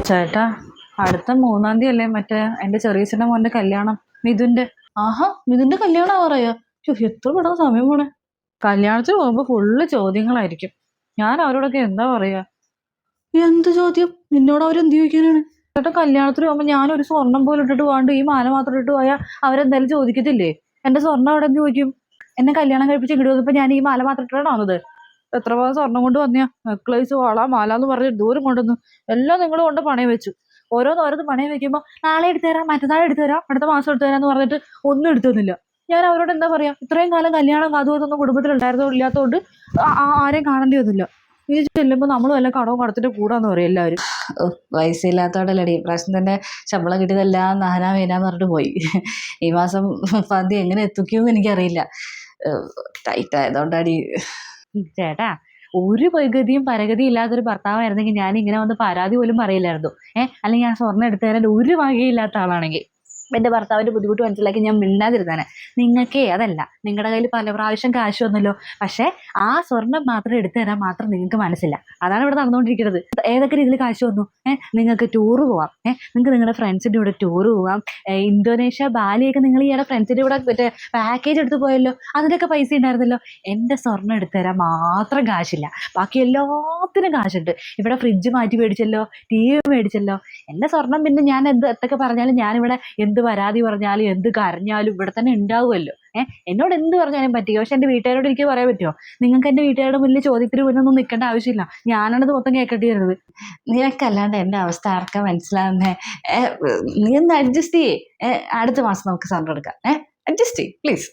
ചേട്ടാ, അടുത്ത 3-ാം തീയതി അല്ലേ മറ്റേ എന്റെ ചെറിയച്ഛന്റെ മോന്റെ കല്യാണം, മിഥുന്റെ. ആഹാ, മിഥുന്റെ കല്യാണം പറയാ? എത്ര പെട്ടെന്ന് സമയം പോണേ. കല്യാണത്തിന് പോകുമ്പോ ഫുള്ള് ചോദ്യങ്ങളായിരിക്കും. ഞാൻ അവരോടൊക്കെ എന്താ പറയാ? എന്ത് ചോദ്യം? നിന്നോട് അവരെന്ത് ചോദിക്കാനാണ്? ചേട്ടാ, കല്യാണത്തിന് പോകുമ്പോ ഞാനൊരു സ്വർണം പോലും ഇട്ടിട്ട് പോകാണ്ട് ഈ മാല മാത്രം ഇട്ടിട്ട് പോയാൽ അവരെന്തായാലും ചോദിക്കത്തില്ലേ? എന്റെ സ്വർണ്ണം അവിടെ എന്ത് ചോദിക്കും? എന്നെ കല്യാണം കഴിപ്പിച്ച് ഇങ്ങോട്ട് വന്നപ്പോ ഞാൻ ഈ മാല മാത്രം ഇട്ടിട്ടാണ് വന്നത്. എത്ര പാകം സ്വർണം കൊണ്ട് വന്നയാ? നെക്ലേസ്, വള, മാല എന്ന് പറഞ്ഞ് ദൂരം കൊണ്ടുവന്നു. എല്ലാം നിങ്ങൾ കൊണ്ട് പണയം വെച്ചു. ഓരോന്ന് പണയം വെക്കുമ്പോൾ നാളെ എടുത്തുതരാം, മറ്റന്നാൾ എടുത്തുതരാം, അടുത്ത മാസം എടുത്തുതരാന്ന് പറഞ്ഞിട്ട് ഒന്നും എടുത്തൊന്നുമില്ല. ഞാൻ അവരോട് എന്താ പറയാ? ഇത്രയും കാലം കല്യാണം അതും ഇതൊന്നും കുടുംബത്തിൽ ഉണ്ടായിരുന്നോ ഇല്ലാത്തതുകൊണ്ട് ആരെയും കാണേണ്ടി വന്നില്ല. ഇനി ചെല്ലുമ്പോൾ നമ്മൾ വല്ല കടവും കടത്തിന്റെ കൂടാന്ന് പറയും എല്ലാവരും. പൈസ ഇല്ലാത്തോണ്ടല്ലടി, പ്രാവശ്യം തന്നെ ശമ്പളം കിട്ടിയതെല്ലാം നഹന വേനാന്ന് പറഞ്ഞിട്ട് പോയി. ഈ മാസം 30-ാം തീയതി എങ്ങനെ എത്തിക്കുമെന്ന് എനിക്കറിയില്ല. ടൈറ്റ് ആയതുകൊണ്ടാടി. ചേട്ടാ, ഒരു ഗതിയും പരഗതിയും ഇല്ലാത്തൊരു ഭർത്താവായിരുന്നെങ്കിൽ ഞാൻ ഇങ്ങനെ വന്ന് പരാതി പോലും പറയില്ലായിരുന്നു. അല്ലെങ്കിൽ ഞാൻ സ്വർണ്ണം എടുത്തു തരാൻ ഒരു വകയില്ലാത്ത ആളാണെങ്കിൽ എൻ്റെ ഭർത്താവിൻ്റെ ബുദ്ധിമുട്ട് മനസ്സിലാക്കി ഞാൻ മിണ്ടാതിരുന്നേനെ. നിങ്ങൾക്കേ അതല്ല, നിങ്ങളുടെ കയ്യിൽ പല പ്രാവശ്യം കാശ് വന്നല്ലോ, പക്ഷേ ആ സ്വർണം മാത്രം എടുത്തു തരാൻ മാത്രം നിങ്ങൾക്ക് മനസ്സില്ല. അതാണ് ഇവിടെ നടന്നുകൊണ്ടിരിക്കുന്നത്. ഏതൊക്കെ രീതിയിൽ കാശ് വന്നു? നിങ്ങൾക്ക് ടൂറ് പോവാം, നിങ്ങൾക്ക് നിങ്ങളുടെ ഫ്രണ്ട്സിൻ്റെ കൂടെ ടൂറ് പോവാം. ഇന്തോനേഷ്യ, ബാലിയൊക്കെ നിങ്ങൾ ഈയിടെ ഫ്രണ്ട്സിൻ്റെ കൂടെ മറ്റേ പാക്കേജ് എടുത്ത് പോയല്ലോ, അതിനൊക്കെ പൈസ ഉണ്ടായിരുന്നല്ലോ. എൻ്റെ സ്വർണ്ണം എടുത്തു തരാൻ മാത്രം കാശില്ല, ബാക്കി എല്ലാത്തിനും കാശുണ്ട്. ഇവിടെ ഫ്രിഡ്ജ് മാറ്റി മേടിച്ചല്ലോ, ടി വി മേടിച്ചല്ലോ. എൻ്റെ സ്വർണം പിന്നെ ഞാൻ എന്തൊക്കെ പറഞ്ഞാലും, ഞാനിവിടെ എന്ത് പരാതി പറഞ്ഞാലും എന്ത് കരഞ്ഞാലും ഇവിടെ തന്നെ ഉണ്ടാവുമല്ലോ. എന്നോട് എന്ത് പറഞ്ഞാലും പറ്റില്ല, പക്ഷെ എൻ്റെ വീട്ടുകാരോട് എനിക്ക് പറയാൻ പറ്റുമോ? നിങ്ങൾക്ക് എൻ്റെ വീട്ടുകാരുടെ മുന്നിൽ ചോദ്യത്തിന് മുന്നൊന്നും നിൽക്കേണ്ട ആവശ്യമില്ല. ഞാനാണത് മൊത്തം കേൾക്കേണ്ടി വരുന്നത്. നിനക്കല്ലാണ്ട് എൻ്റെ അവസ്ഥ ആർക്കാ മനസ്സിലാവുന്നേ? നീ ഒന്ന് അഡ്ജസ്റ്റ് ചെയ്യേ. അടുത്ത മാസം നമുക്ക് സ്വർണ്ണം എടുക്കാം. അഡ്ജസ്റ്റ് ചെയ്യ് പ്ലീസ്.